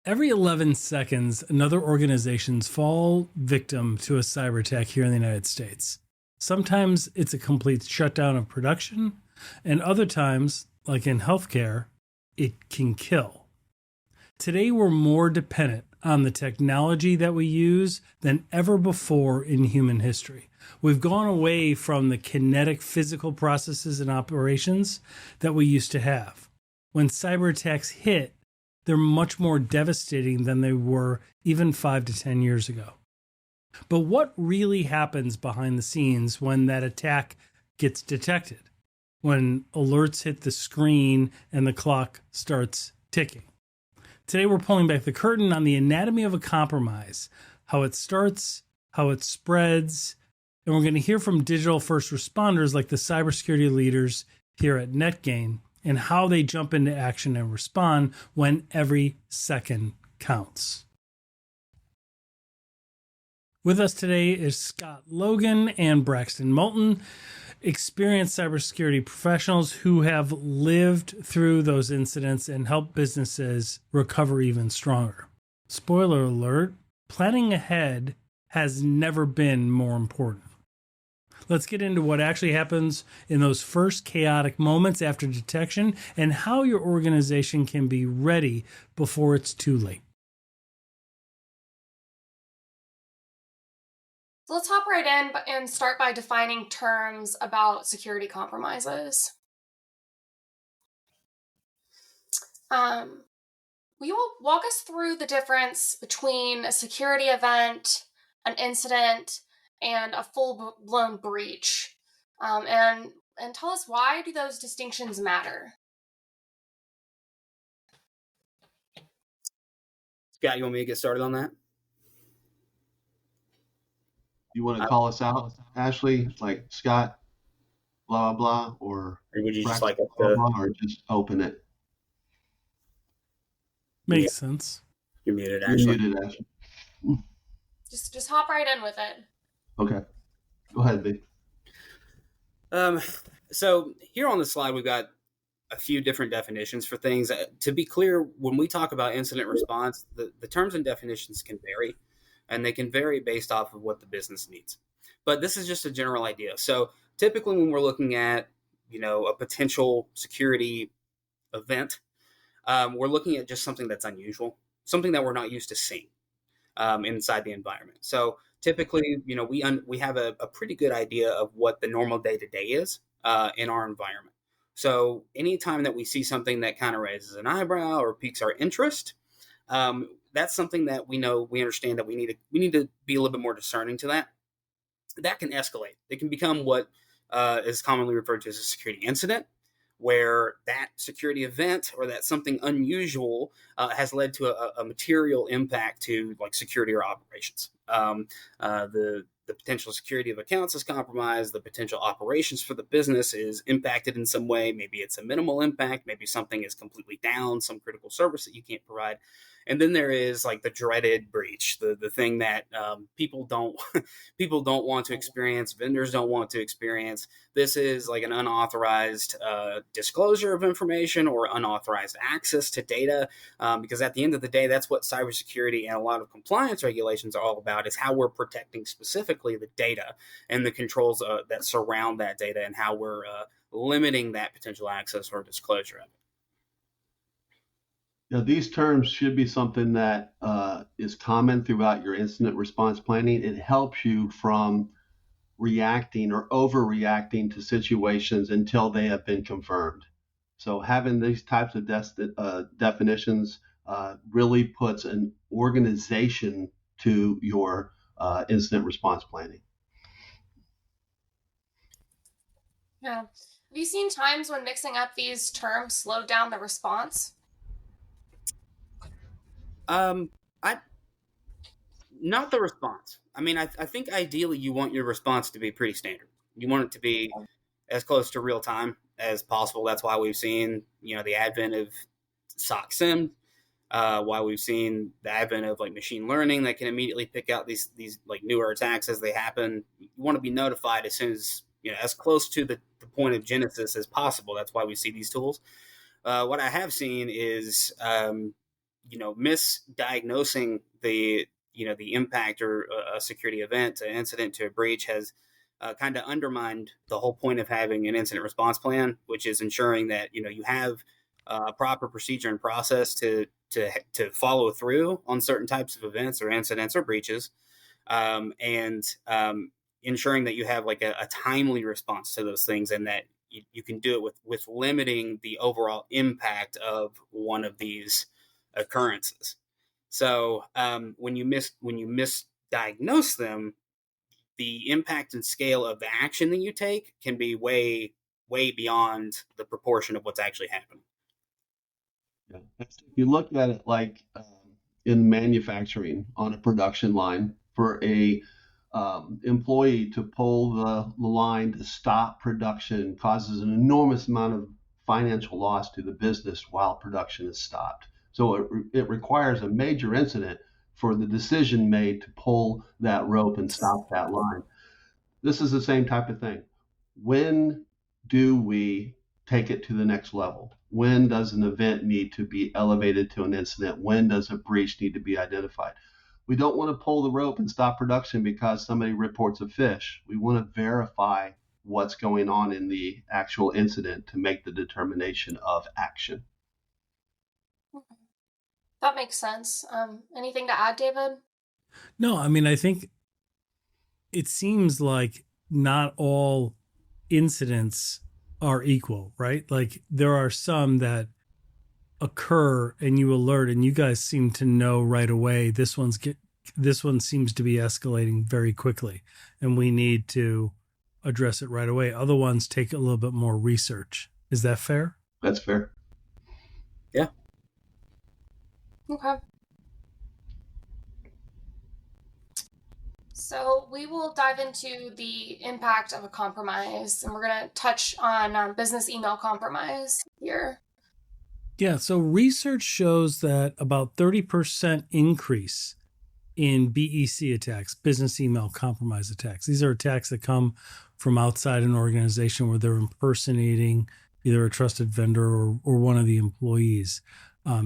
Every 11 seconds, another organizations fall victim to a cyber attack here in the United States. Sometimes it's a complete shutdown of production, and other times, like in healthcare, it can kill. Today, we're more dependent on the technology that we use than ever before in human history. We've gone away from the kinetic physical processes and operations that we used to have. When cyber attacks hit, they're much more devastating than they were even 5 to 10 years ago. But what really happens behind the scenes when that attack gets detected? When alerts hit the screen and the clock starts ticking? Today, we're pulling back the curtain on the anatomy of a compromise, how it starts, how it spreads, and we're going to hear from digital first responders like the cybersecurity leaders here at NetGain and how they jump into action and respond when every second counts. With us today is Scott Logan and Braxton Moulton, experienced cybersecurity professionals who have lived through those incidents and helped businesses recover even stronger. Spoiler alert, planning ahead has never been more important. Let's get into what actually happens in those first chaotic moments after detection and how your organization can be ready before it's too late. So let's hop right in and start by defining terms about security compromises. Will you walk us through the difference between a security event, an incident, and a full-blown breach? And tell us, why do those distinctions matter? Scott, you want me to get started on that? You want to call us out, Ashley? Like Scott, blah, blah, or would you just Braxton, like us blah, to? blah, or just open it? Makes sense. You're muted, You're Ashley. muted, Ashley. Just hop right in with it. Okay. Go ahead, B. So here on the slide, we've got a few different definitions for things. To be clear, when we talk about incident response, the terms and definitions can vary, and they can vary based off of what the business needs. But this is just a general idea. So typically when we're looking at, a potential security event, we're looking at just something that's unusual, something that we're not used to seeing inside the environment. So typically, we have a pretty good idea of what the normal day-to-day is in our environment. So anytime that we see something that kind of raises an eyebrow or piques our interest, that's something that we understand that we need to be a little bit more discerning to that. That can escalate. It can become what is commonly referred to as a security incident, where that security event or that something unusual has led to a material impact to like security or operations. The potential security of accounts is compromised. The potential operations for the business is impacted in some way. Maybe it's a minimal impact. Maybe something is completely down, some critical service that you can't provide. And then there is like the dreaded breach, the thing that people don't want to experience, vendors don't want to experience. This is like an unauthorized disclosure of information or unauthorized access to data, because at the end of the day, that's what cybersecurity and a lot of compliance regulations are all about, is how we're protecting specifically the data and the controls that surround that data and how we're limiting that potential access or disclosure of it. Now, these terms should be something that is common throughout your incident response planning. It helps you from reacting or overreacting to situations until they have been confirmed. So having these types of definitions really puts an organization to your incident response planning. Yeah. Have you seen times when mixing up these terms slowed down the response? Not the response. I mean, I think ideally you want your response to be pretty standard. You want it to be as close to real time as possible. That's why we've seen, the advent of SOC SIM, why we've seen the advent of like machine learning that can immediately pick out these like newer attacks as they happen. You want to be notified as soon as, as close to the point of genesis as possible. That's why we see these tools. What I have seen is misdiagnosing the impact or a security event, an incident to a breach has kind of undermined the whole point of having an incident response plan, which is ensuring that you have a proper procedure and process to follow through on certain types of events or incidents or breaches, and ensuring that you have like a timely response to those things, and that you can do it with limiting the overall impact of one of these occurrences. So when you misdiagnose them, the impact and scale of the action that you take can be way beyond the proportion of what's actually happening. Yeah. If you look at it like in manufacturing on a production line, for a employee to pull the line to stop production causes an enormous amount of financial loss to the business while production is stopped. So it requires a major incident for the decision made to pull that rope and stop that line. This is the same type of thing. When do we take it to the next level? When does an event need to be elevated to an incident? When does a breach need to be identified? We don't want to pull the rope and stop production because somebody reports a fish. We want to verify what's going on in the actual incident to make the determination of action. That makes sense. Anything to add, David? No, I mean, I think it seems like not all incidents are equal, right? Like there are some that occur and you alert and you guys seem to know right away this one seems to be escalating very quickly and we need to address it right away. Other ones take a little bit more research. Is that fair? That's fair. Yeah. Okay. So we will dive into the impact of a compromise, and we're going to touch on business email compromise here. Yeah, so research shows that about 30% increase in BEC attacks, business email compromise attacks. These are attacks that come from outside an organization where they're impersonating either a trusted vendor or one of the employees.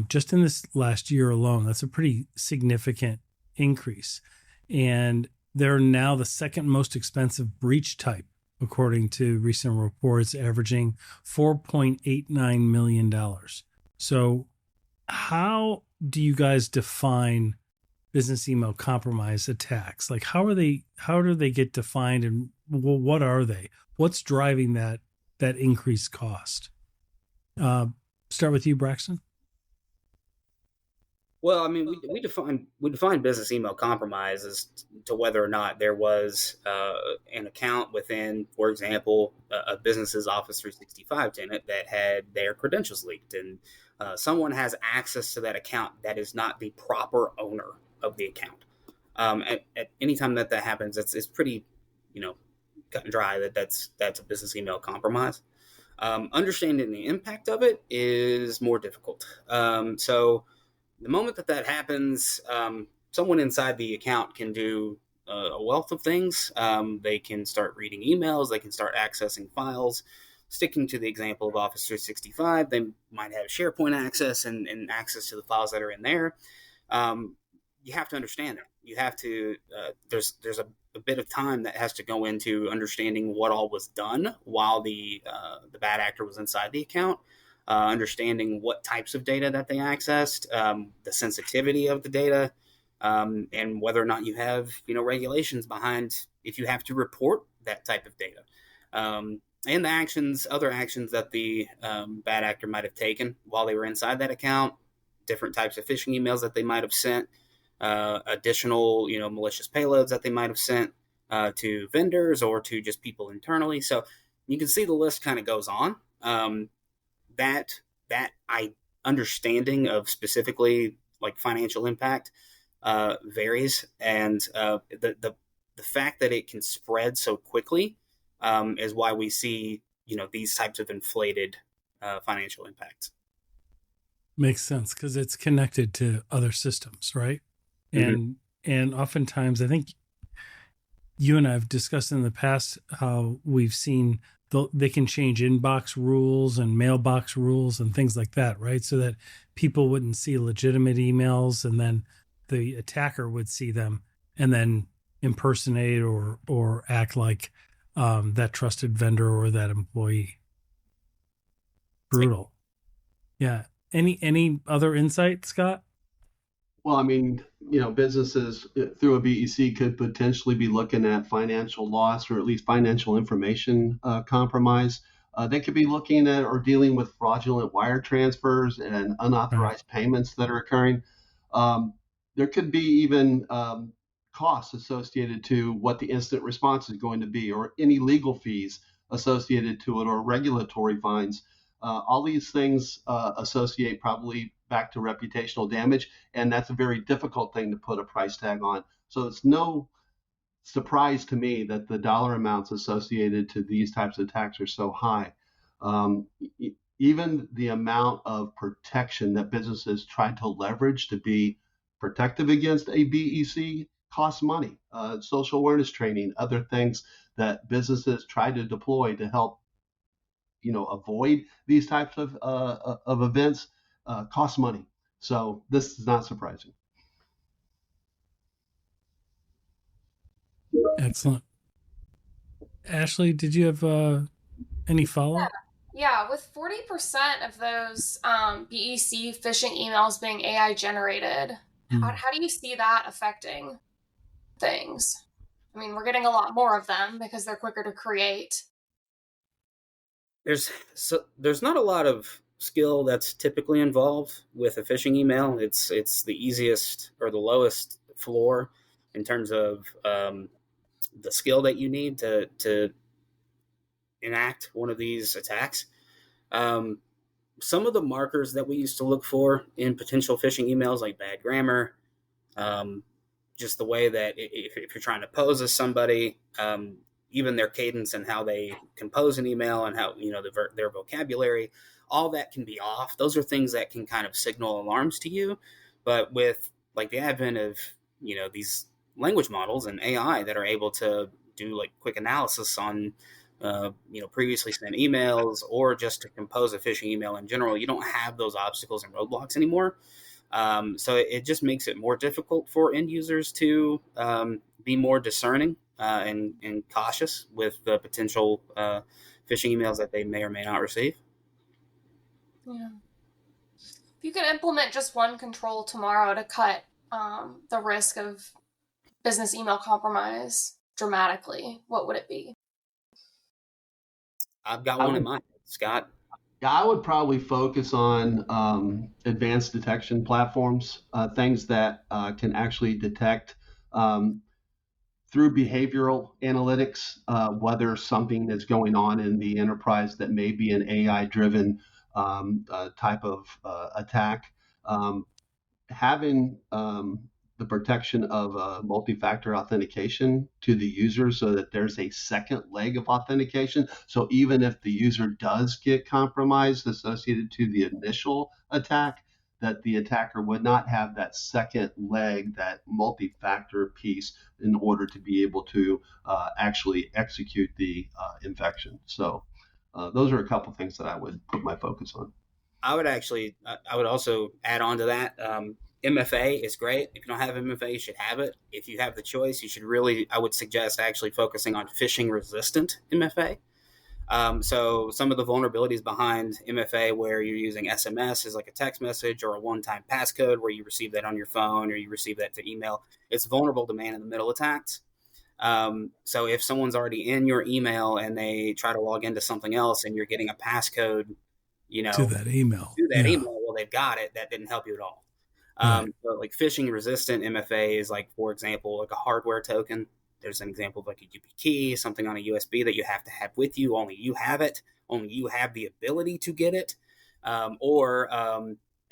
Just in this last year alone, that's a pretty significant increase. And they're now the second most expensive breach type, according to recent reports, averaging $4.89 million. So how do you guys define business email compromise attacks? Like how do they get defined, and what are they? What's driving that increased cost? Start with you, Braxton. Well, I mean, we define business email compromise as to whether or not there was an account within, for example, a business's Office 365 tenant that had their credentials leaked, and someone has access to that account that is not the proper owner of the account. At any time that happens, it's pretty, cut and dry that's a business email compromise. Understanding the impact of it is more difficult. So the moment that happens, someone inside the account can do a wealth of things. They can start reading emails. They can start accessing files. Sticking to the example of Office 365, they might have SharePoint access and access to the files that are in there. You have to understand that. You have to. There's a bit of time that has to go into understanding what all was done while the bad actor was inside the account. Understanding what types of data that they accessed, the sensitivity of the data, and whether or not you have, regulations behind if you have to report that type of data, and the other actions that the bad actor might have taken while they were inside that account, different types of phishing emails that they might have sent, additional, malicious payloads that they might have sent to vendors or to just people internally. So you can see the list kind of goes on. That understanding of specifically like financial impact varies, and the fact that it can spread so quickly is why we see these types of inflated financial impacts. Makes sense because it's connected to other systems, right? Mm-hmm. And oftentimes, I think you and I have discussed in the past how we've seen they can change inbox rules and mailbox rules and things like that, right? So that people wouldn't see legitimate emails, and then the attacker would see them and then impersonate or act like that trusted vendor or that employee. Brutal. Yeah. Any other insight, Scott? Well, I mean, businesses through a BEC could potentially be looking at financial loss or at least financial information compromise. They could be looking at or dealing with fraudulent wire transfers and unauthorized payments that are occurring. There could be even costs associated to what the incident response is going to be, or any legal fees associated to it, or regulatory fines. All these things associate probably back to reputational damage, and that's a very difficult thing to put a price tag on. So it's no surprise to me that the dollar amounts associated to these types of attacks are so high. Even the amount of protection that businesses try to leverage to be protective against a BEC costs money. Social awareness training, other things that businesses try to deploy to help avoid these types of events cost money. So this is not surprising. Excellent. Ashley, did you have any follow-up? Yeah, with 40% of those BEC phishing emails being AI generated, how do you see that affecting things? I mean, we're getting a lot more of them because they're quicker to create. There's not a lot of skill that's typically involved with a phishing email. It's the easiest or the lowest floor in terms of the skill that you need to enact one of these attacks. Some of the markers that we used to look for in potential phishing emails, like bad grammar, just the way that if you're trying to pose as somebody, even their cadence and how they compose an email and how, their vocabulary, all that can be off. Those are things that can kind of signal alarms to you. But with like the advent of, these language models and AI that are able to do like quick analysis on, previously sent emails, or just to compose a phishing email in general, you don't have those obstacles and roadblocks anymore. So it just makes it more difficult for end users to be more discerning and cautious with the potential phishing emails that they may or may not receive. Yeah. If you could implement just one control tomorrow to cut the risk of business email compromise dramatically, what would it be? I've got one in mind, Scott. Yeah, I would probably focus on advanced detection platforms, things that can actually detect through behavioral analytics whether something is going on in the enterprise that may be an AI-driven type of attack. Having the protection of multi-factor authentication to the user so that there's a second leg of authentication. So even if the user does get compromised associated to the initial attack, that the attacker would not have that second leg, that multi-factor piece, in order to be able to actually execute the infection. So those are a couple things that I would put my focus on. I would also add on to that. MFA is great. If you don't have MFA, you should have it. If you have the choice, I would suggest actually focusing on phishing resistant MFA. So some of the vulnerabilities behind MFA, where you're using SMS as like a text message or a one-time passcode where you receive that on your phone or you receive that to email, it's vulnerable to man-in-the-middle attacks. So if someone's already in your email and they try to log into something else and you're getting a passcode, to that email, well, they've got it. That didn't help you at all. Right. But like phishing resistant MFA is like, for example, like a hardware token. There's an example of like a YubiKey, something on a USB that you have to have with you. Only you have it. Only you have the ability to get it. Or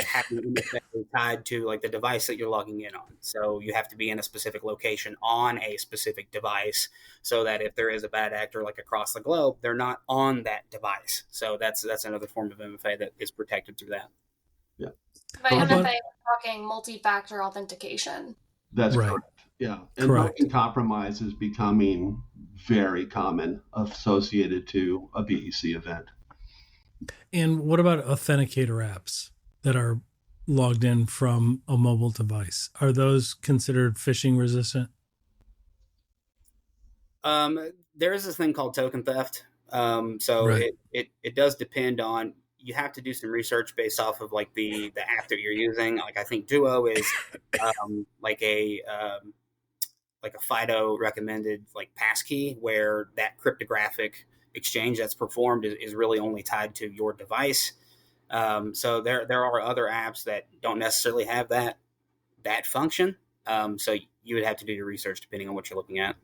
having MFA tied to like the device that you're logging in on. So you have to be in a specific location on a specific device so that if there is a bad actor like across the globe, they're not on that device. So that's another form of MFA that is protected through that. Yeah. By MFA, we're talking multi-factor authentication. That's right. Correct. Yeah, and Correct. token compromise is becoming very common associated to a BEC event. And what about authenticator apps that are logged in from a mobile device? Are those considered phishing resistant? There is this thing called token theft. So Right. it does depend on, you have to do some research based off of like the app that you're using. Like I think Duo is like a FIDO recommended like passkey, where that cryptographic exchange that's performed is really only tied to your device. So there are other apps that don't necessarily have that function. So you would have to do your research depending on what you're looking at.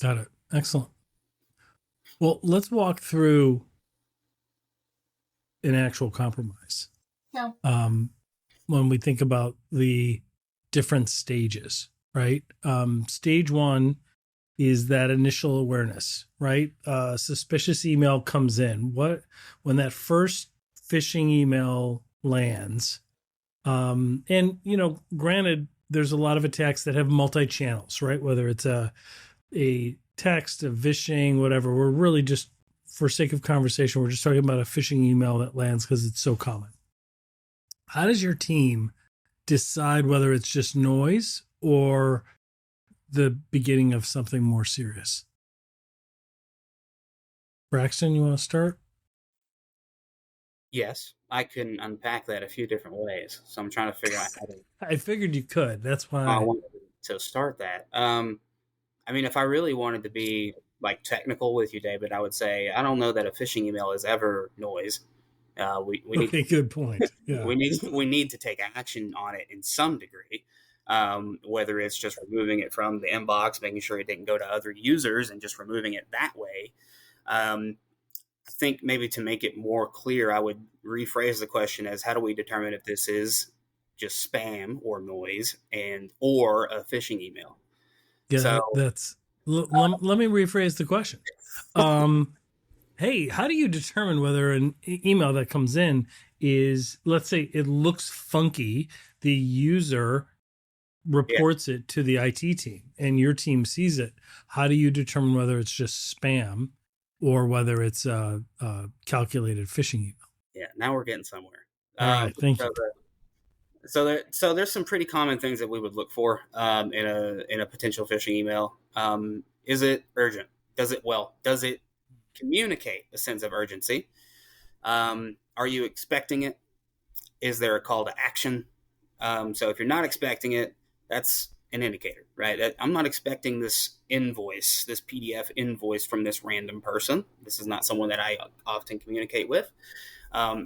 Got it. Excellent. Well, let's walk through an actual compromise. Yeah. When we think about the different stages, right? Stage one is that initial awareness, right? Suspicious email comes in. When that first phishing email lands, and granted, there's a lot of attacks that have multi-channels, right? Whether it's a text, a phishing, whatever. We're really just, for sake of conversation, we're just talking about a phishing email that lands because it's so common. How does your team decide whether it's just noise or the beginning of something more serious? Braxton, you want to start? Yes, I can unpack that a few different ways. So I'm trying to figure out how to. I figured you could. That's why I wanted to start that. I mean, if I really wanted to be like technical with you, David, I would say I don't know that a phishing email is ever noise. We need Okay, good point. Yeah. we need to take action on it in some degree. Whether it's just removing it from the inbox, making sure it didn't go to other users, and just removing it that way. I think maybe to make it more clear, I would rephrase the question as, how do we determine if this is just spam or noise or a phishing email? Yeah, So let me rephrase the question. Hey, how do you determine whether an email that comes in is, let's say it looks funky, the user reports it to the IT team and your team sees it? How do you determine whether it's just spam or whether it's a calculated phishing email? Yeah, now we're getting somewhere. All right, thank you. So there's some pretty common things that we would look for in a potential phishing email. Is it urgent? Does it communicate a sense of urgency? Are you expecting it? Is there a call to action? So if you're not expecting it, that's an indicator, right? I'm not expecting this PDF invoice from this random person. This is not someone that I often communicate with.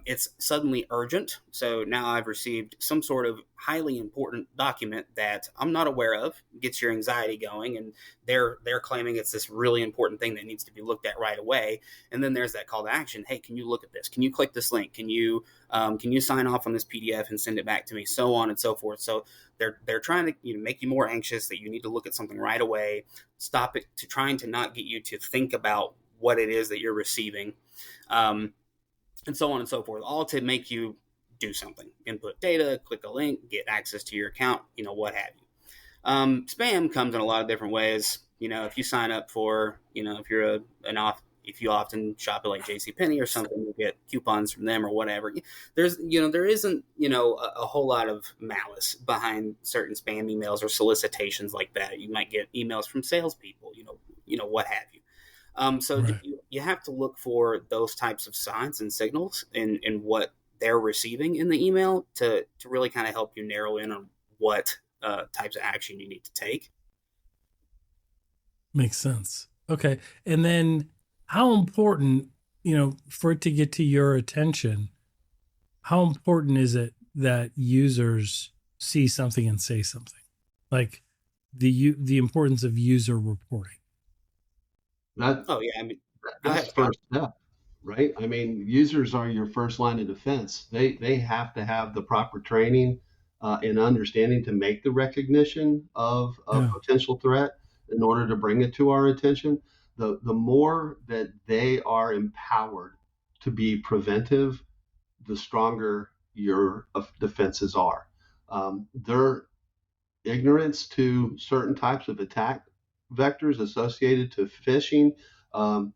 It's suddenly urgent. So now I've received some sort of highly important document that I'm not aware of, gets your anxiety going, and they're claiming it's this really important thing that needs to be looked at right away. And then there's that call to action. Hey, can you look at this? Can you click this link? Can you sign off on this PDF and send it back to me? So on and so forth. So they're trying to make you more anxious, that you need to look at something right away. Stop it, to trying to not get you to think about what it is that you're receiving. And so on and so forth, all to make you do something. Input data, click a link, get access to your account, what have you. Spam comes in a lot of different ways. If you sign up for, if you often shop at like JCPenney or something, you get coupons from them or whatever. There isn't, a whole lot of malice behind certain spam emails or solicitations like that. You might get emails from salespeople, what have you. So Right. you have to look for those types of signs and signals in what they're receiving in the email to really kind of help you narrow in on what types of action you need to take. Makes sense. Okay. And then how important, for it to get to your attention, how important is it that users see something and say something? Like the importance of user reporting. Oh yeah, I mean, That's the first step, right? I mean, users are your first line of defense. They have to have the proper training and understanding to make the recognition of a potential threat in order to bring it to our attention. The more that they are empowered to be preventive, the stronger your defenses are. ignorance to certain types of attack vectors associated to phishing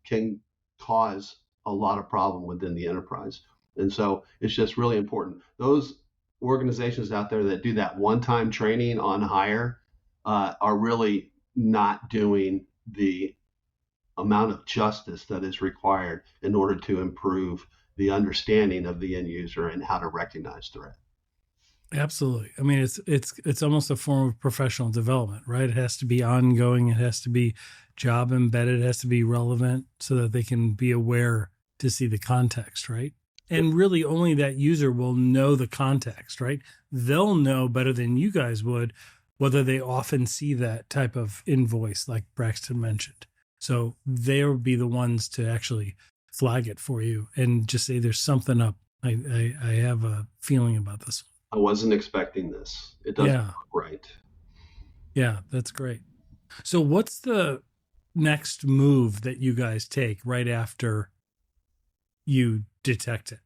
can cause a lot of problem within the enterprise. And so it's just really important. Those organizations out there that do that one-time training on hire are really not doing the amount of justice that is required in order to improve the understanding of the end user and how to recognize threat. Absolutely. I mean, it's almost a form of professional development, right? It has to be ongoing. It has to be job embedded. It has to be relevant so that they can be aware to see the context, right? And really only that user will know the context, right? They'll know better than you guys would whether they often see that type of invoice like Braxton mentioned. So they'll be the ones to actually flag it for you and just say there's something up. I have a feeling about this. I wasn't expecting this. It doesn't look right. Yeah, that's great. So what's the next move that you guys take right after you detect it?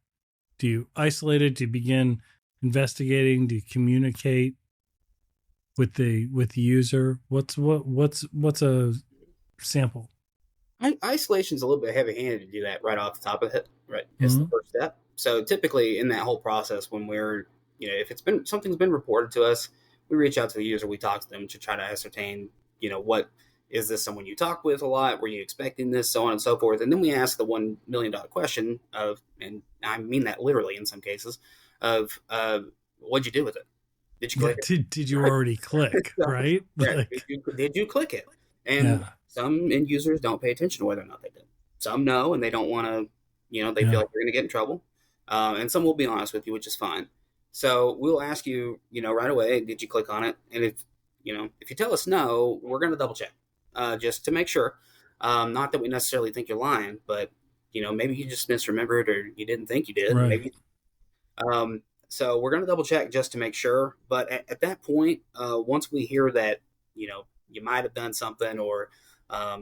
Do you isolate it? Do you begin investigating? Do you communicate with the user? What's a sample? Isolation is a little bit heavy-handed to do that right off the top of it. Right, it's the first step. So typically in that whole process, when we're if something's been reported to us, we reach out to the user, we talk to them to try to ascertain, what is this someone you talk with a lot? Were you expecting this? So on and so forth. And then we ask the $1 million question of, and I mean that literally in some cases, of what'd you do with it? Did you click it? Did you already click, right? Did you click it? And some end users don't pay attention to whether or not they did. Some know and they don't want to, they feel like they're going to get in trouble. And some will be honest with you, which is fine. So we'll ask you, right away, did you click on it? And if you tell us no, we're going to double check just to make sure. Not that we necessarily think you're lying, but, maybe you just misremembered or you didn't think you did. Right. Maybe. So we're going to double check just to make sure. But at that point, once we hear that, you might have done something or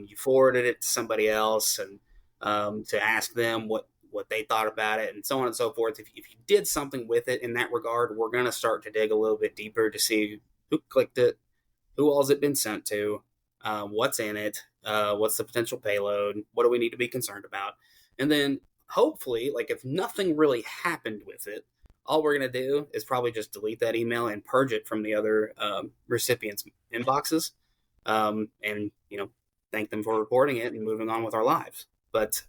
you forwarded it to somebody else and to ask them what they thought about it and so on and so forth. If you did something with it in that regard, we're going to start to dig a little bit deeper to see who clicked it, who all has it been sent to, what's in it, what's the potential payload, what do we need to be concerned about. And then hopefully, if nothing really happened with it, all we're going to do is probably just delete that email and purge it from the other recipients' inboxes and, thank them for reporting it and moving on with our lives. But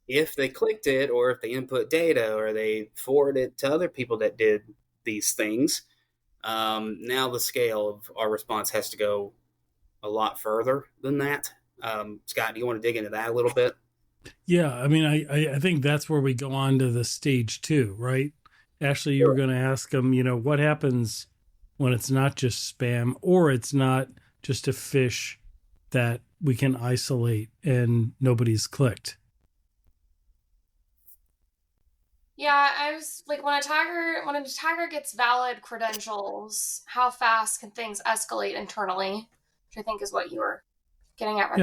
if they clicked it or if they input data or they forward it to other people that did these things, now the scale of our response has to go a lot further than that. Scott, do you want to dig into that a little bit? Yeah, I mean, I think that's where we go on to the stage 2, right? Ashley, you were going to ask them, what happens when it's not just spam or it's not just a phish that we can isolate and nobody's clicked. Yeah, I was like, when an attacker gets valid credentials, how fast can things escalate internally? Which I think is what you were getting at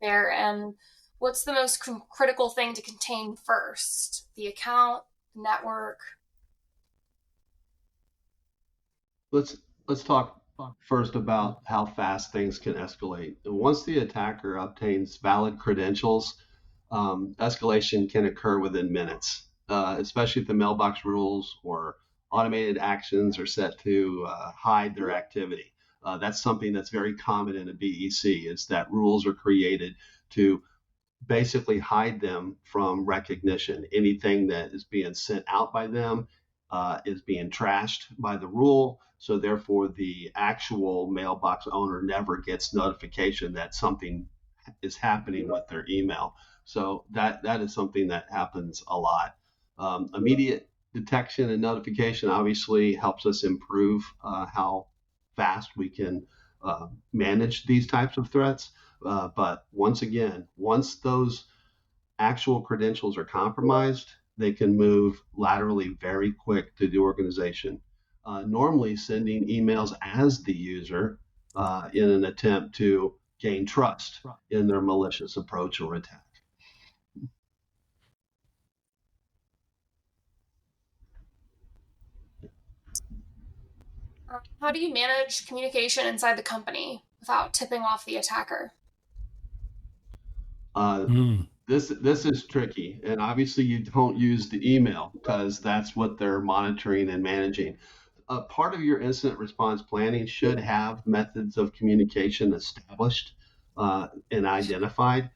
there. And what's the most critical thing to contain first? The account, the network? Let's talk first about how fast things can escalate. Once the attacker obtains valid credentials, escalation can occur within minutes. Especially if the mailbox rules or automated actions are set to hide their activity. That's something that's very common in a BEC, is that rules are created to basically hide them from recognition. Anything that is being sent out by them is being trashed by the rule, so therefore the actual mailbox owner never gets notification that something is happening with their email. So that is something that happens a lot. Immediate detection and notification obviously helps us improve how fast we can manage these types of threats. But once those actual credentials are compromised, they can move laterally very quick to the organization. Normally sending emails as the user in an attempt to gain trust in their malicious approach or attack. How do you manage communication inside the company without tipping off the attacker? Uh, this is tricky, and obviously you don't use the email because that's what they're monitoring and managing. Part of your incident response planning should have methods of communication established and identified.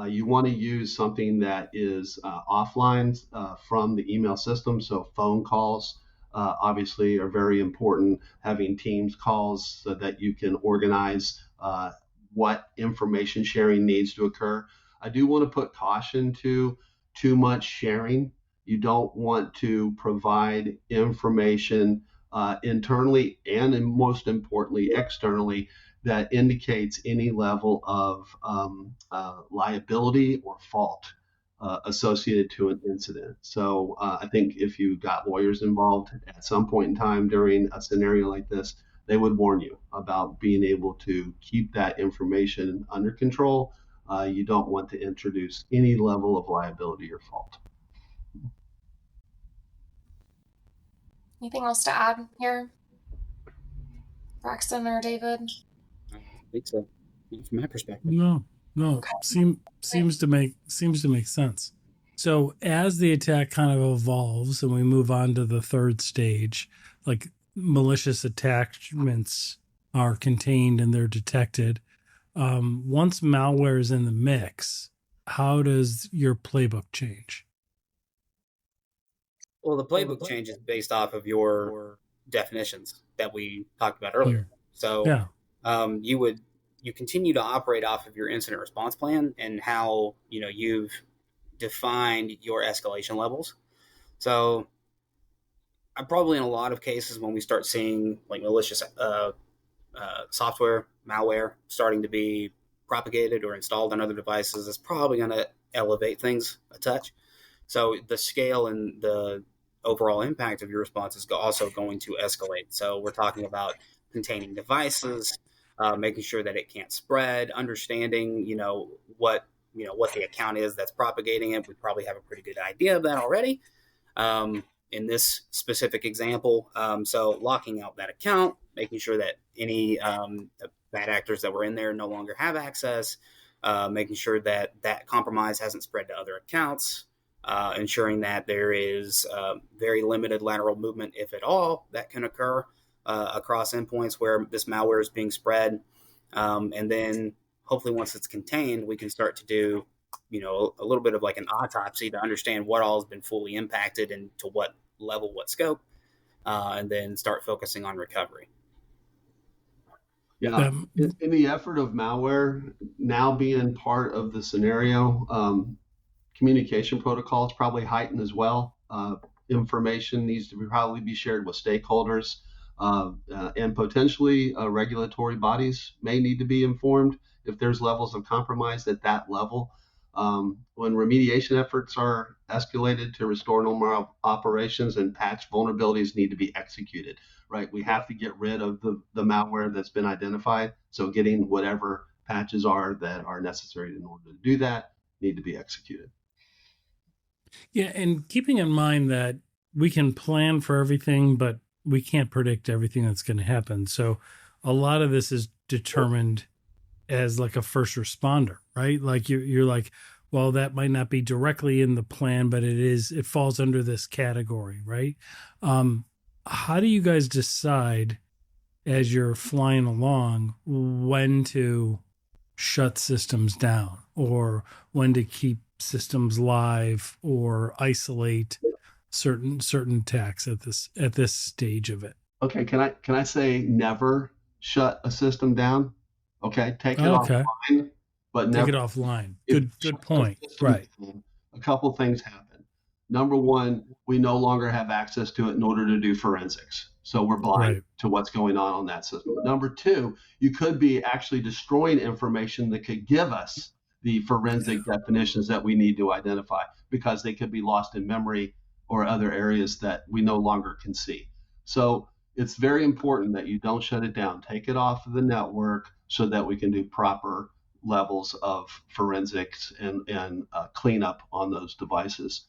You want to use something that is offline from the email system. So phone calls obviously are very important. Having Teams calls so that you can organize what information sharing needs to occur. I do want to put caution to too much sharing. You don't want to provide information internally and most importantly externally that indicates any level of liability or fault associated to an incident. So I think if you got lawyers involved at some point in time during a scenario like this, they would warn you about being able to keep that information under control. You don't want to introduce any level of liability or fault. Anything else to add here, Braxton or David? I think so, from my perspective. No. Okay. Seems to make sense. So as the attack kind of evolves and we move on to the third stage, like malicious attachments are contained and they're detected. Once malware is in the mix, how does your playbook change? Well, the playbook changes based off of your definitions that we talked about earlier. So yeah. You continue to operate off of your incident response plan and how you've defined your escalation levels. So I'm probably in a lot of cases when we start seeing like malicious software, malware starting to be propagated or installed on other devices, it's probably going to elevate things a touch. So the scale and the overall impact of your response is also going to escalate. So we're talking about containing devices, making sure that it can't spread, understanding, what the account is that's propagating it. We probably have a pretty good idea of that already. In this specific example, so locking out that account, making sure that any bad actors that were in there no longer have access, making sure that that compromise hasn't spread to other accounts, ensuring that there is very limited lateral movement, if at all, that can occur across endpoints where this malware is being spread. And then hopefully once it's contained, we can start to do, a little bit of like an autopsy to understand what all has been fully impacted and to what level, what scope, and then start focusing on recovery. Yeah, in the effort of malware now being part of the scenario, communication protocols probably heightened as well. Information needs to probably be shared with stakeholders, and potentially regulatory bodies may need to be informed if there's levels of compromise at that level. When remediation efforts are escalated to restore normal operations and patch vulnerabilities need to be executed, right? We have to get rid of the malware that's been identified. So getting whatever patches are that are necessary in order to do that need to be executed. Yeah, and keeping in mind that we can plan for everything, but we can't predict everything that's going to happen. So a lot of this is determined as like a first responder, right? Like you're like, well, that might not be directly in the plan, but it falls under this category, right? How do you guys decide as you're flying along when to shut systems down or when to keep systems live or isolate certain attacks at this stage of it? Okay, can I say never shut a system down? Okay, take it offline, but never take it offline. Good point. Right. A couple things happen. Number one, we no longer have access to it in order to do forensics. So we're blind to what's going on that system. Number two, you could be actually destroying information that could give us the forensic definitions that we need to identify because they could be lost in memory or other areas that we no longer can see. So it's very important that you don't shut it down. Take it off of the network so that we can do proper levels of forensics and cleanup on those devices.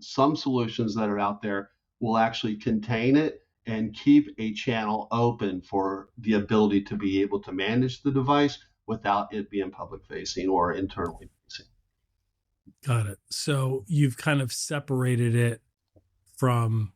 Some solutions that are out there will actually contain it and keep a channel open for the ability to be able to manage the device without it being public facing or internally facing. Got it. So you've kind of separated it from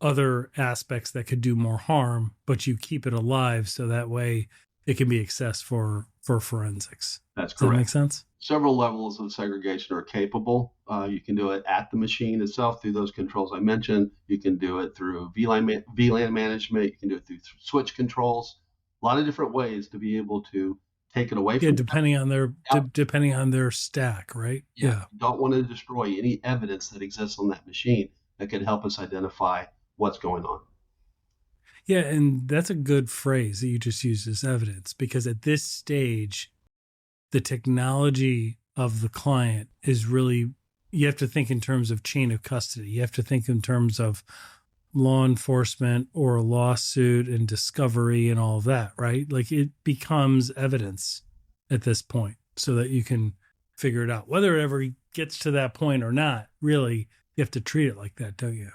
other aspects that could do more harm, but you keep it alive so that way it can be accessed for forensics. That's correct. Does that make sense? Several levels of segregation are capable. You can do it at the machine itself through those controls I mentioned. You can do it through VLAN management. You can do it through switch controls. A lot of different ways to be able to take it away from depending on their stack, right? Yeah. You don't want to destroy any evidence that exists on that machine that could help us identify what's going on. Yeah, and that's a good phrase that you just used as evidence, because at this stage, the technology of the client is really, you have to think in terms of chain of custody. You have to think in terms of law enforcement or a lawsuit and discovery and all of that, right? Like it becomes evidence at this point so that you can figure it out. Whether it ever gets to that point or not, really, you have to treat it like that, don't you?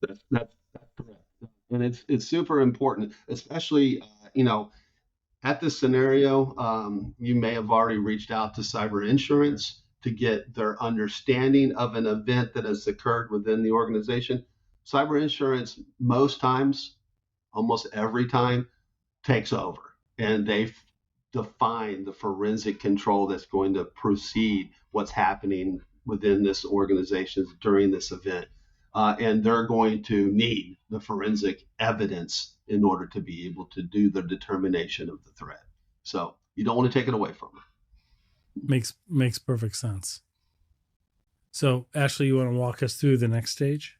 That's correct. And it's super important, especially, at this scenario, you may have already reached out to cyber insurance to get their understanding of an event that has occurred within the organization. Cyber insurance, most times, almost every time, takes over, and they define the forensic control that's going to proceed what's happening within this organization during this event. And they're going to need the forensic evidence in order to be able to do the determination of the threat. So you don't want to take it away from them. Makes perfect sense. So Ashley, you want to walk us through the next stage?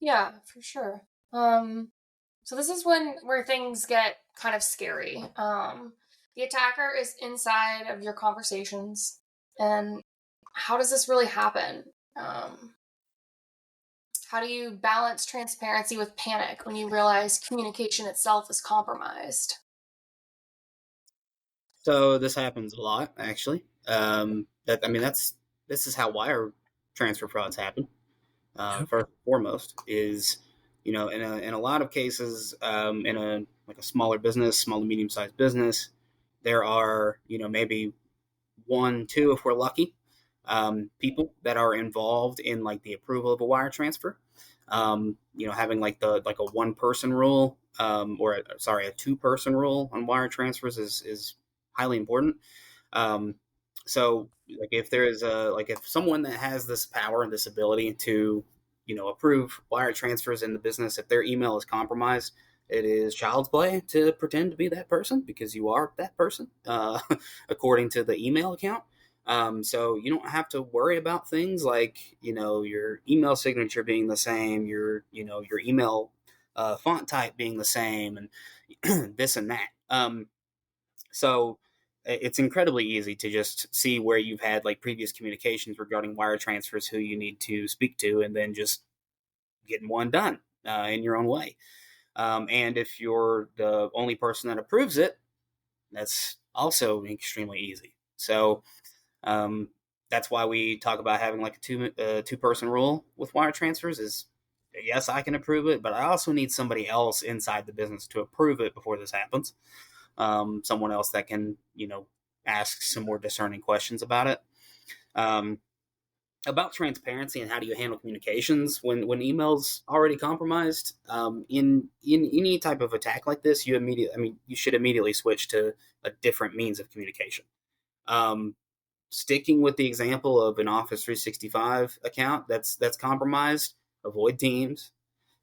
Yeah, for sure. So this is where things get kind of scary. The attacker is inside of your conversations, and how does this really happen? How do you balance transparency with panic when you realize communication itself is compromised? So this happens a lot, actually. This is how wire transfer frauds happen. First and foremost is, in a lot of cases, in a smaller business, small to medium sized business, there are, maybe 1, 2, if we're lucky, people that are involved in like the approval of a wire transfer. Having like a 1-person rule, a 2-person rule on wire transfers is highly important. So like if there is if someone that has this power and this ability to, approve wire transfers in the business, if their email is compromised, it is child's play to pretend to be that person, because you are that person, according to the email account. So you don't have to worry about things like, your email signature being the same, your email font type being the same, and this and that. So it's incredibly easy to just see where you've had like previous communications regarding wire transfers, who you need to speak to, and then just getting one done in your own way. And if you're the only person that approves it, that's also extremely easy. So that's why we talk about having like a 2-person rule with wire transfers. Is yes, I can approve it, but I also need somebody else inside the business to approve it before this happens. Someone else that can, ask some more discerning questions about it. About transparency and how do you handle communications when email's already compromised. In any type of attack like this, you should immediately switch to a different means of communication. Sticking with the example of an Office 365 account that's compromised, avoid Teams.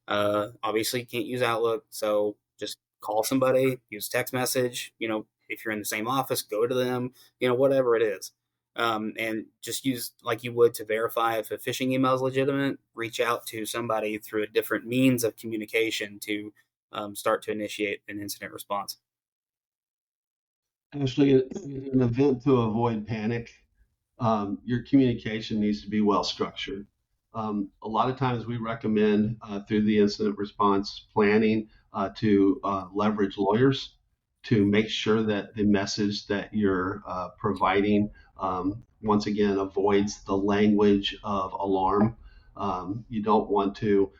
Obviously, you can't use Outlook, so just call somebody, use text message. If you're in the same office, go to them. Whatever it is, and just use like you would to verify if a phishing email is legitimate. Reach out to somebody through a different means of communication to start to initiate an incident response. Actually, in an event to avoid panic, your communication needs to be well structured. A lot of times we recommend through the incident response planning to leverage lawyers to make sure that the message that you're providing, once again, avoids the language of alarm. You don't want to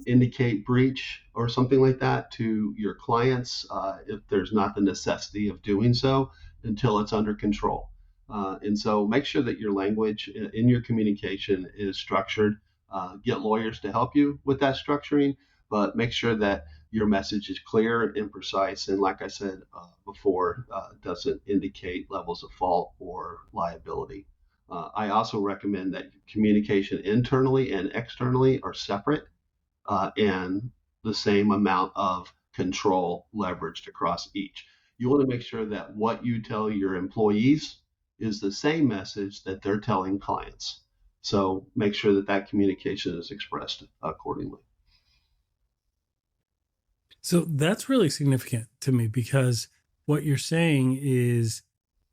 indicate breach or something like that to your clients if there's not the necessity of doing so until it's under control. And so make sure that your language in your communication is structured. Get lawyers to help you with that structuring, but make sure that your message is clear and precise. And like I said before, doesn't indicate levels of fault or liability. I also recommend that communication internally and externally are separate and the same amount of control leveraged across each. You want to make sure that what you tell your employees is the same message that they're telling clients. So make sure that that communication is expressed accordingly. So that's really significant to me, because what you're saying is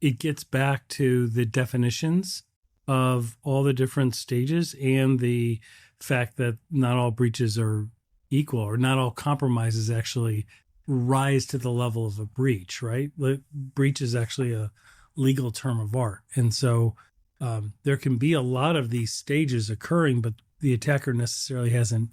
it gets back to the definitions of all the different stages and the fact that not all breaches are equal, or not all compromises actually rise to the level of a breach, right? Breach is actually a legal term of art. And so there can be a lot of these stages occurring, but the attacker necessarily hasn't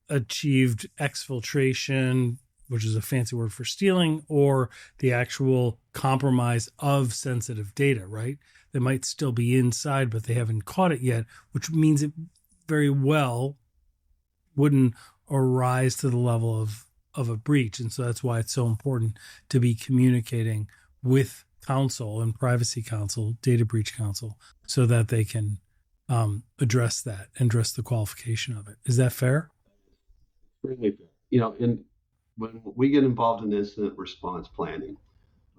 achieved exfiltration, which is a fancy word for stealing, or the actual compromise of sensitive data, right? They might still be inside, but they haven't caught it yet, which means it very well wouldn't arise to the level of a breach. And so that's why it's so important to be communicating with counsel and privacy counsel, data breach counsel, so that they can address that and address the qualification of it. Is that fair? Extremely fair. When we get involved in incident response planning,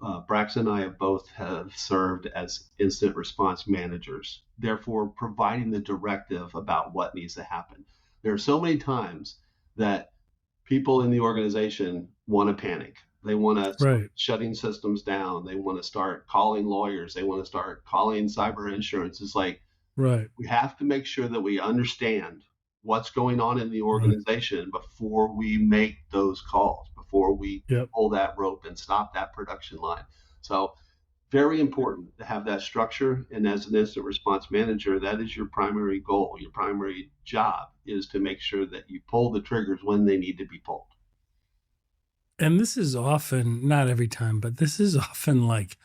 Brax and I have served as incident response managers, therefore providing the directive about what needs to happen. There are so many times that people in the organization want to panic. They want to start shutting systems down. They want to start calling lawyers. They want to start calling cyber insurance. It's like, we have to make sure that we understand what's going on in the organization before we make those calls, before we pull that rope and stop that production line. So very important to have that structure. And as an incident response manager, that is your primary goal. Your primary job is to make sure that you pull the triggers when they need to be pulled. And this is often, not every time, but this is often like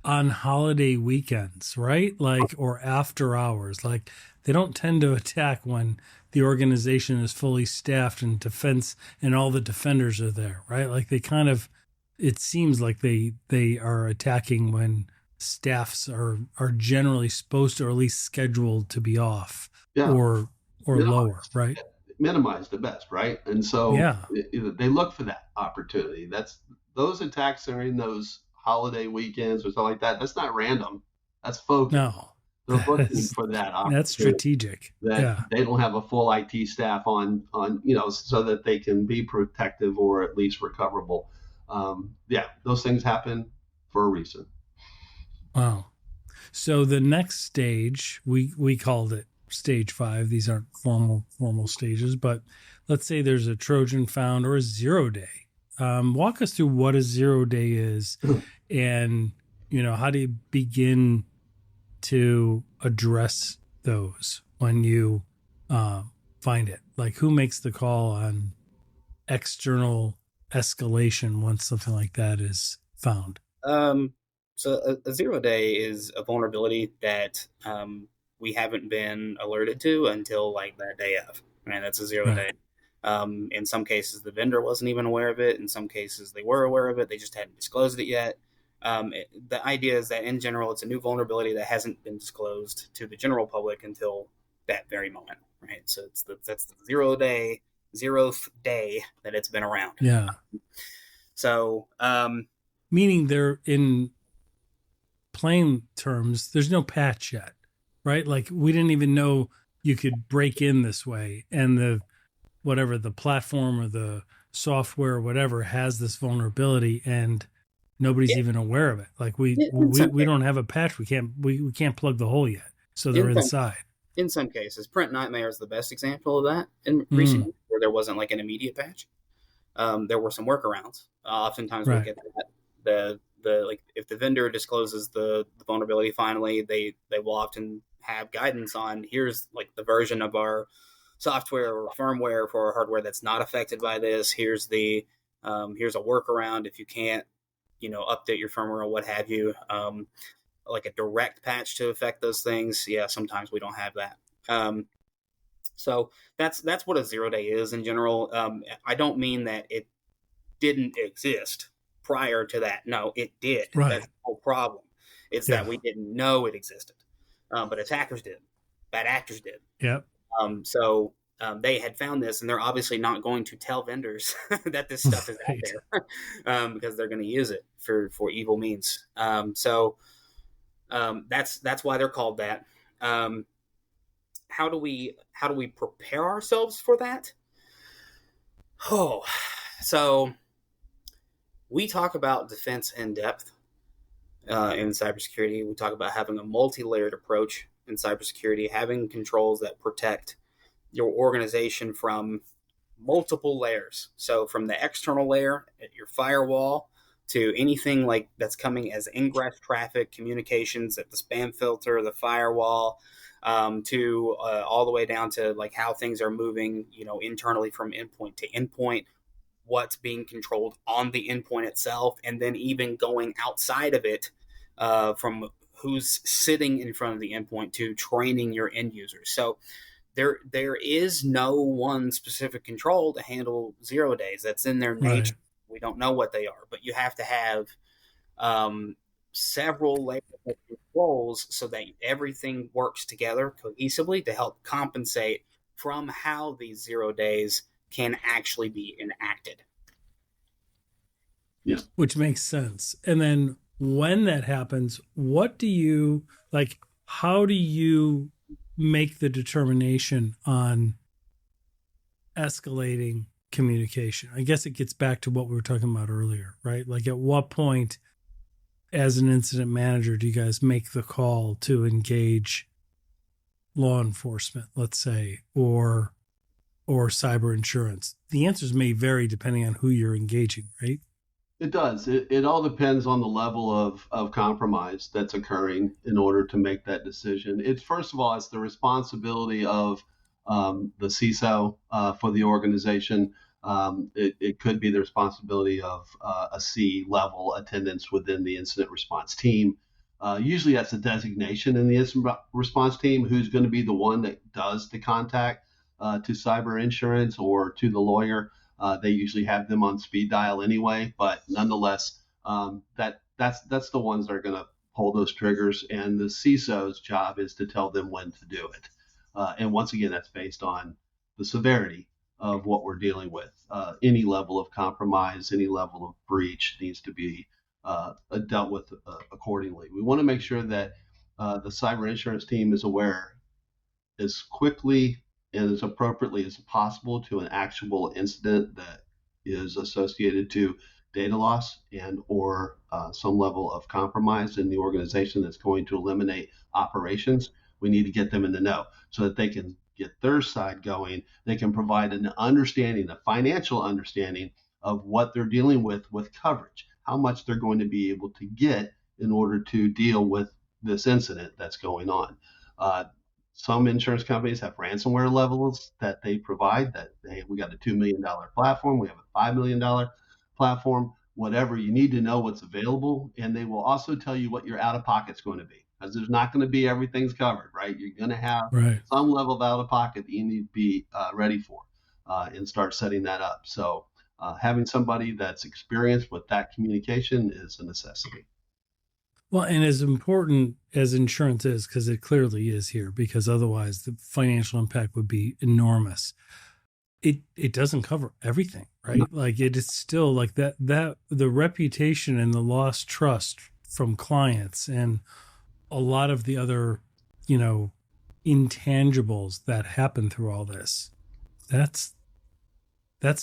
on holiday weekends, right? Like, or after hours. Like, they don't tend to attack when the organization is fully staffed and defense and all the defenders are there, right? Like, they kind of, it seems like they are attacking when staffs are generally supposed to, or at least scheduled to be off or lower, right? Minimize the best, right? And so they look for that opportunity. Those attacks are in those holiday weekends or something like that. That's not random. That's focused. No. They're looking for that opportunity. That's strategic. That they don't have a full IT staff on, so that they can be protective or at least recoverable. Those things happen for a reason. Wow. So the next stage, we called it stage 5. These aren't formal stages, but let's say there's a Trojan found or a 0 day. Walk us through what a 0 day is and, how do you begin to address those when you find it? Like, who makes the call on external escalation once something like that is found? So a 0 day is a vulnerability that we haven't been alerted to until like that day of. Right? That's a 0 day. In some cases, the vendor wasn't even aware of it. In some cases, they were aware of it. They just hadn't disclosed it yet. The idea is that in general, it's a new vulnerability that hasn't been disclosed to the general public until that very moment, right? So that's the 0th day that it's been around. Yeah. So, meaning they're in plain terms, there's no patch yet, right? Like, we didn't even know you could break in this way, and the platform or the software or whatever has this vulnerability, and nobody's even aware of it. Like, we don't have a patch. We can't plug the hole yet. So they're inside. In some cases, Print Nightmare is the best example of that in recent years, where there wasn't like an immediate patch. There were some workarounds. Oftentimes we'll get that. Like, if the vendor discloses the vulnerability finally, they will often have guidance on, here's like the version of our software or firmware for hardware that's not affected by this. Here's a workaround if you can't, update your firmware or what have you. Like a direct patch to affect those things. Yeah, sometimes we don't have that. So that's what a 0-day is in general. I don't mean that it didn't exist prior to that. No, it did. Right. That's the whole problem. It's that we didn't know it existed, but attackers did. Bad actors did. Yep. So they had found this, and they're obviously not going to tell vendors that this stuff is out there because they're going to use it for evil means. So that's why they're called that. How do we prepare ourselves for that? So we talk about defense in depth in cybersecurity. We talk about having a multi-layered approach in cybersecurity, having controls that protect your organization from multiple layers. So from the external layer at your firewall to anything like that's coming as ingress traffic communications at the spam filter, the firewall, to all the way down to like how things are moving, internally from endpoint to endpoint, what's being controlled on the endpoint itself, and then even going outside of it, from who's sitting in front of the endpoint to training your end users. So there is no one specific control to handle 0 days. That's in their nature. Right. We don't know what they are, but you have to have several layers of controls so that everything works together cohesively to help compensate from how these 0 days can actually be enacted. Yeah. Which makes sense. And then when that happens, what do you like? How do you make the determination on escalating communication? I guess it gets back to what we were talking about earlier, right? Like at what point as an incident manager do you guys make the call to engage law enforcement, let's say, or cyber insurance? The answers may vary depending on who you're engaging, right? It does. It all depends on the level of compromise that's occurring in order to make that decision. It's first of all, it's the responsibility of the CISO for the organization. It could be the responsibility of a C-level attendance within the incident response team. Usually that's a designation in the incident response team who's going to be the one that does the contact to cyber insurance or to the lawyer. They usually have them on speed dial anyway, but nonetheless, that's the ones that are going to pull those triggers. And the CISO's job is to tell them when to do it. And once again, that's based on the severity of what we're dealing with. Any level of compromise, any level of breach needs to be dealt with accordingly. We want to make sure that the cyber insurance team is aware as quickly and as appropriately as possible to an actual incident that is associated to data loss and or some level of compromise in the organization that's going to eliminate operations. We need to get them in the know so that they can get their side going. They can provide an understanding, a financial understanding of what they're dealing with coverage, how much they're going to be able to get in order to deal with this incident that's going on. Some insurance companies have ransomware levels that they provide that, hey, we got a $2 million platform, we have a $5 million platform, whatever. You need to know what's available, and they will also tell you what your out-of-pocket's going to be, because there's not going to be everything's covered, right? You're going to have some level of out-of-pocket that you need to be ready for and start setting that up. So having somebody that's experienced with that communication is a necessity. Well, and as important as insurance is, because it clearly is here, because otherwise the financial impact would be enormous. It doesn't cover everything, right? No. Like it is still like that the reputation and the lost trust from clients and a lot of the other, intangibles that happen through all this. That's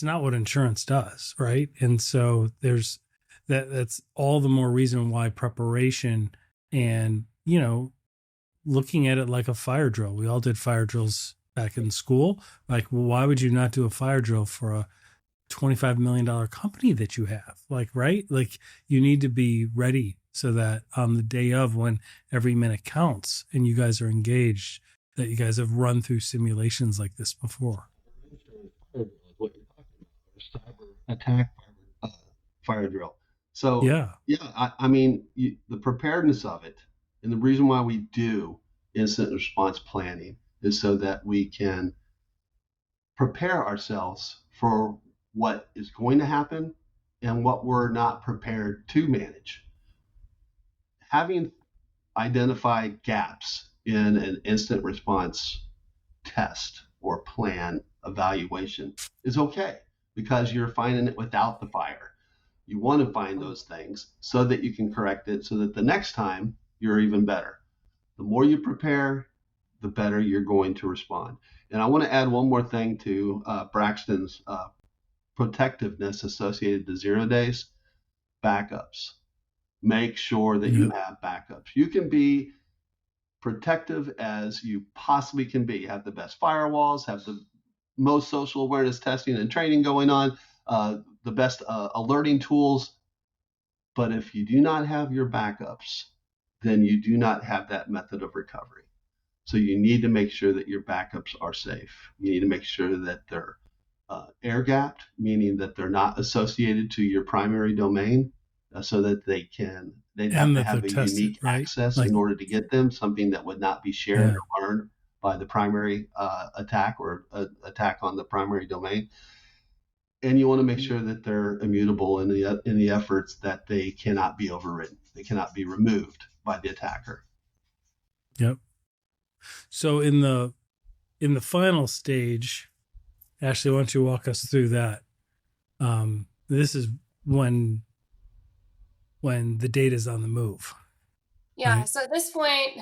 not what insurance does, right? And so that's all the more reason why preparation and, looking at it like a fire drill. We all did fire drills back in school. Like, well, why would you not do a fire drill for a $25 million company that you have? Like, right? Like you need to be ready so that on the day of when every minute counts and you guys are engaged, that you guys have run through simulations like this before. What you're talking about, or cyber attack fire drill. So Yeah. I mean, the preparedness of it, and the reason why we do incident response planning is so that we can prepare ourselves for what is going to happen and what we're not prepared to manage. Having identified gaps in an incident response test or plan evaluation is okay because you're finding it without the fire. You want to find those things so that you can correct it so that the next time you're even better. The more you prepare, the better you're going to respond. And I want to add one more thing to Braxton's protectiveness associated to 0 days: backups. Make sure that you have backups. You can be protective as you possibly can be. Have the best firewalls, have the most social awareness testing and training going on, the best alerting tools. But if you do not have your backups, then you do not have that method of recovery. So you need to make sure that your backups are safe. You need to make sure that they're air gapped, meaning that they're not associated to your primary domain, so that they'd have to have a tested, unique right? access in order to get them, something that would not be shared or learned by the primary attack or attack on the primary domain. And you want to make sure that they're immutable in the efforts that they cannot be overridden. They cannot be removed by the attacker. Yep. So in the final stage, Ashley, why don't you walk us through that? This is when the data is on the move. Yeah. Right? So at this point,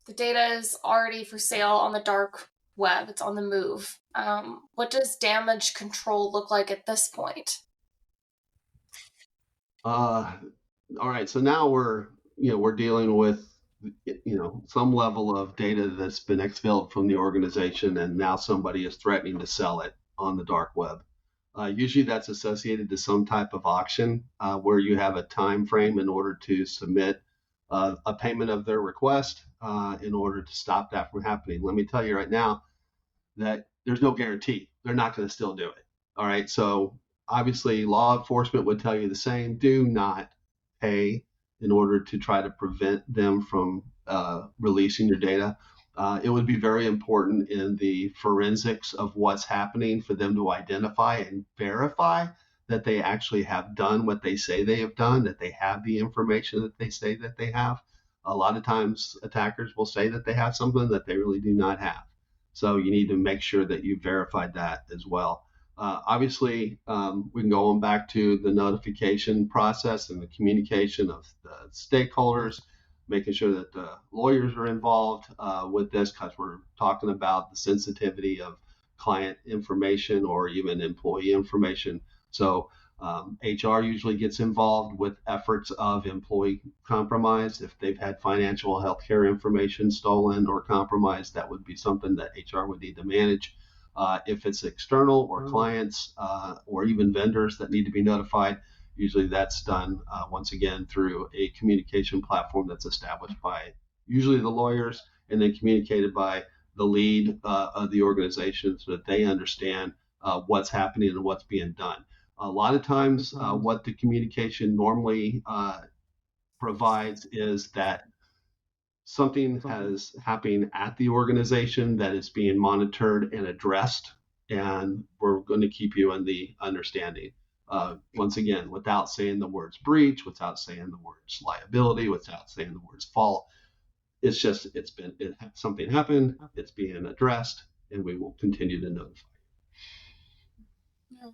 the data is already for sale on the dark web. It's on the move. What does damage control look like at this point? All right. So now we're dealing with some level of data that's been expelled from the organization, and now somebody is threatening to sell it on the dark web. Usually that's associated to some type of auction where you have a time frame in order to submit a payment of their request in order to stop that from happening. Let me tell you right now that there's no guarantee they're not going to still do it. All right. So obviously law enforcement would tell you the same. Do not pay in order to try to prevent them from releasing your data. It would be very important in the forensics of what's happening for them to identify and verify that they actually have done what they say they have done, that they have the information that they say that they have. A lot of times attackers will say that they have something that they really do not have. So you need to make sure that you verified that as well. Obviously, we can go on back to the notification process and the communication of the stakeholders, making sure that the lawyers are involved with this, because we're talking about the sensitivity of client information or even employee information. So HR usually gets involved with efforts of employee compromise. If they've had financial healthcare information stolen or compromised, that would be something that HR would need to manage. If it's external or clients or even vendors that need to be notified, usually that's done once again through a communication platform that's established by usually the lawyers and then communicated by the lead of the organization so that they understand what's happening and what's being done. A lot of times what the communication normally provides is that something has happened at the organization that is being monitored and addressed, and we're going to keep you in the understanding. Once again, without saying the words breach, without saying the words liability, without saying the words fault. It's just something happened, it's being addressed, and we will continue to notify you.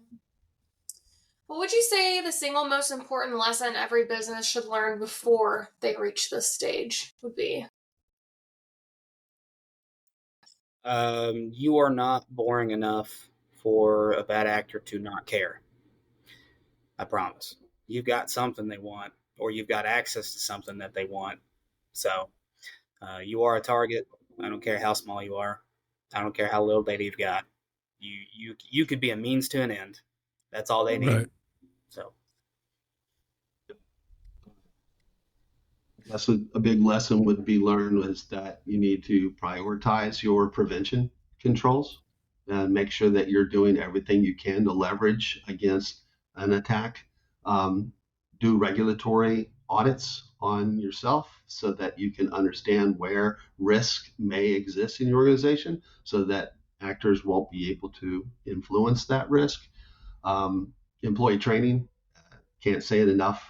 What would you say the single most important lesson every business should learn before they reach this stage would be? You are not boring enough for a bad actor to not care. I promise. You've got something they want, or you've got access to something that they want. So you are a target. I don't care how small you are. I don't care how little data you've got. You could be a means to an end. That's all they need. Right. So a big lesson would be learned is that you need to prioritize your prevention controls and make sure that you're doing everything you can to leverage against an attack. Do regulatory audits on yourself so that you can understand where risk may exist in your organization so that actors won't be able to influence that risk. Employee training, can't say it enough.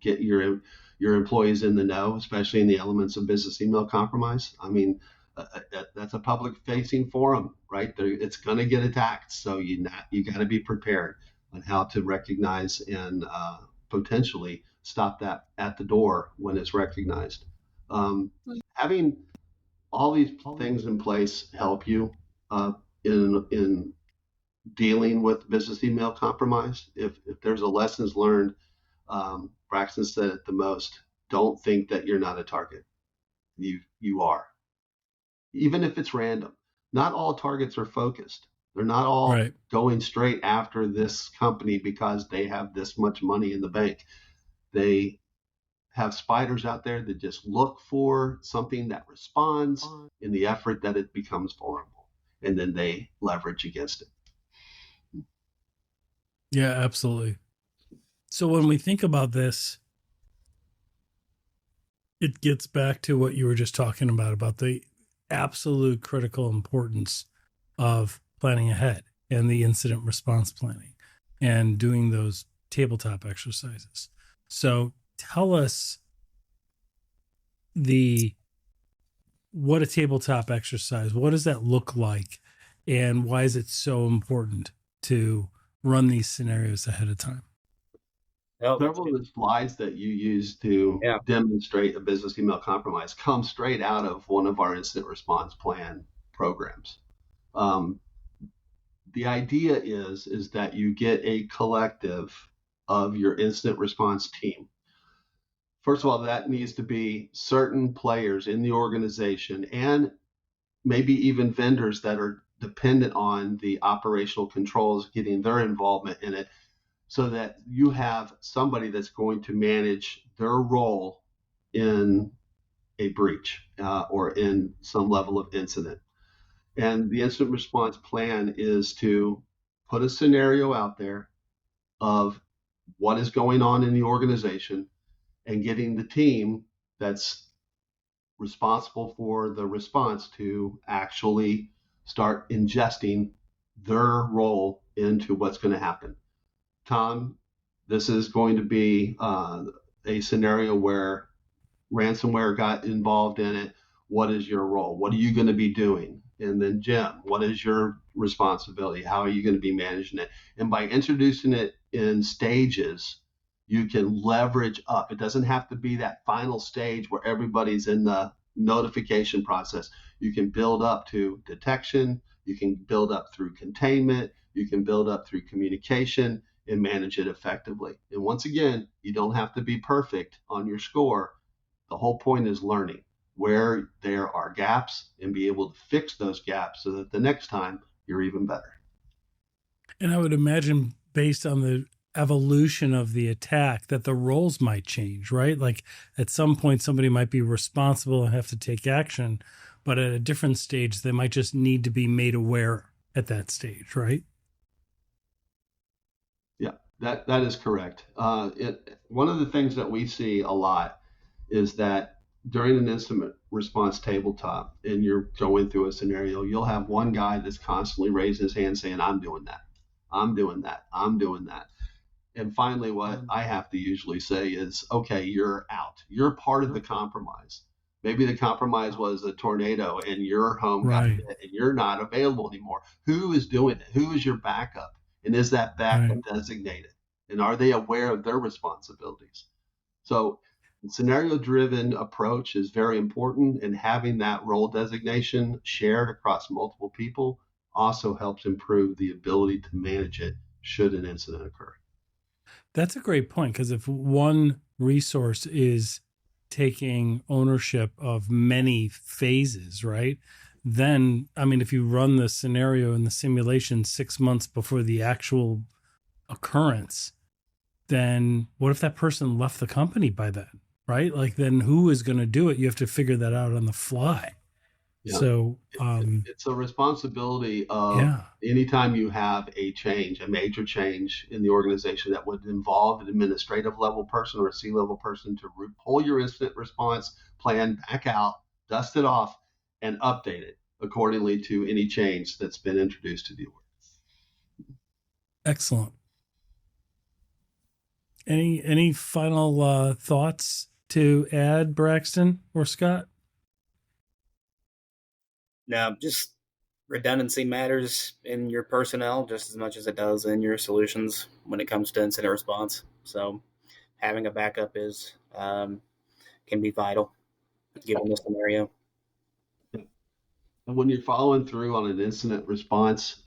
Get your employees in the know, especially in the elements of business email compromise. I mean, that's a public-facing forum, right? It's going to get attacked, so you got to be prepared on how to recognize and potentially stop that at the door when it's recognized. Having all these things in place help you in dealing with business email compromise. If there's a lessons learned, Braxton said it the most. Don't think that you're not a target. You are. Even if it's random. Not all targets are focused. They're not all going straight after this company because they have this much money in the bank. They have spiders out there that just look for something that responds in the effort that it becomes vulnerable, and then they leverage against it. Yeah, absolutely. So when we think about this, it gets back to what you were just talking about the absolute critical importance of planning ahead and the incident response planning and doing those tabletop exercises. So tell us what a tabletop exercise, what does that look like, and why is it so important to run these scenarios ahead of time? Several of the slides that you use to demonstrate a business email compromise come straight out of one of our incident response plan programs. The idea is that you get a collective of your incident response team. First of all, that needs to be certain players in the organization and maybe even vendors that are dependent on the operational controls getting their involvement in it, so that you have somebody that's going to manage their role in a breach or in some level of incident. And the incident response plan is to put a scenario out there of what is going on in the organization and getting the team that's responsible for the response to actually start ingesting their role into what's going to happen. Tom, this is going to be a scenario where ransomware got involved in it. What is your role? What are you going to be doing? And then Jim, what is your responsibility? How are you going to be managing it? And by introducing it in stages, you can leverage up. It doesn't have to be that final stage where everybody's in the notification process. You can build up to detection. You can build up through containment. You can build up through communication and manage it effectively. And once again, you don't have to be perfect on your score. The whole point is learning where there are gaps and be able to fix those gaps so that the next time you're even better. And I would imagine, based on the evolution of the attack, that the roles might change, right? Like at some point, somebody might be responsible and have to take action, but at a different stage, they might just need to be made aware at that stage, right? Yeah, that is correct. One of the things that we see a lot is that during an incident response tabletop and you're going through a scenario, you'll have one guy that's constantly raising his hand saying, I'm doing that, I'm doing that, I'm doing that. And finally, what I have to usually say is, okay, you're out. You're part of the compromise. Maybe the compromise was a tornado and your home got hit and you're not available anymore. Who is doing it? Who is your backup? And is that backup designated? And are they aware of their responsibilities? So scenario-driven approach is very important, and having that role designation shared across multiple people also helps improve the ability to manage it should an incident occur. That's a great point, because if one resource is taking ownership of many phases, right? Then, I mean, if you run the scenario in the simulation 6 months before the actual occurrence, then what if that person left the company by then? right? Like then who is going to do it? You have to figure that out on the fly. Yeah. So it's a responsibility of yeah, anytime you have a change, a major change in the organization that would involve an administrative level person or a C-level person to pull your incident response plan back out, dust it off, and update it accordingly to any change that's been introduced to the org. excellent. Any final thoughts to add, Braxton or Scott? No, just redundancy matters in your personnel just as much as it does in your solutions when it comes to incident response. So having a backup is can be vital given the scenario. And when you're following through on an incident response,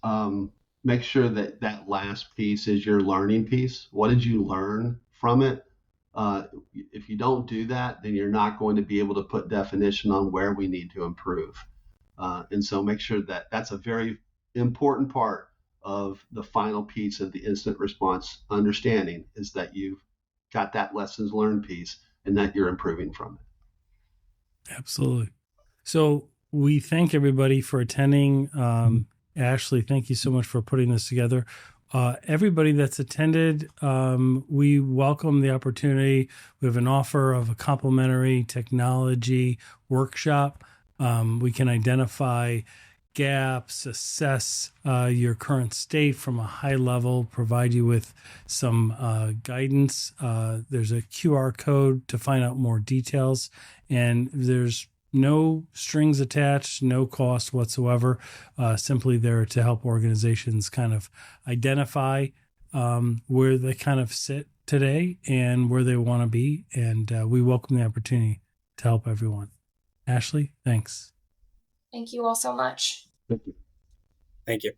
make sure that that last piece is your learning piece. What did you learn from it? If you don't do that, then you're not going to be able to put definition on where we need to improve. And so make sure that that's a very important part of the final piece of the incident response understanding is that you've got that lessons learned piece and that you're improving from it. Absolutely. So we thank everybody for attending. Ashley, thank you so much for putting this together. Everybody that's attended, we welcome the opportunity. We have an offer of a complimentary technology workshop. We can identify gaps, assess your current state from a high level, provide you with some guidance. There's a QR code to find out more details, and there's no strings attached, no cost whatsoever, simply there to help organizations kind of identify where they kind of sit today and where they want to be. And we welcome the opportunity to help everyone. Ashley, thanks. Thank you all so much. Thank you. Thank you.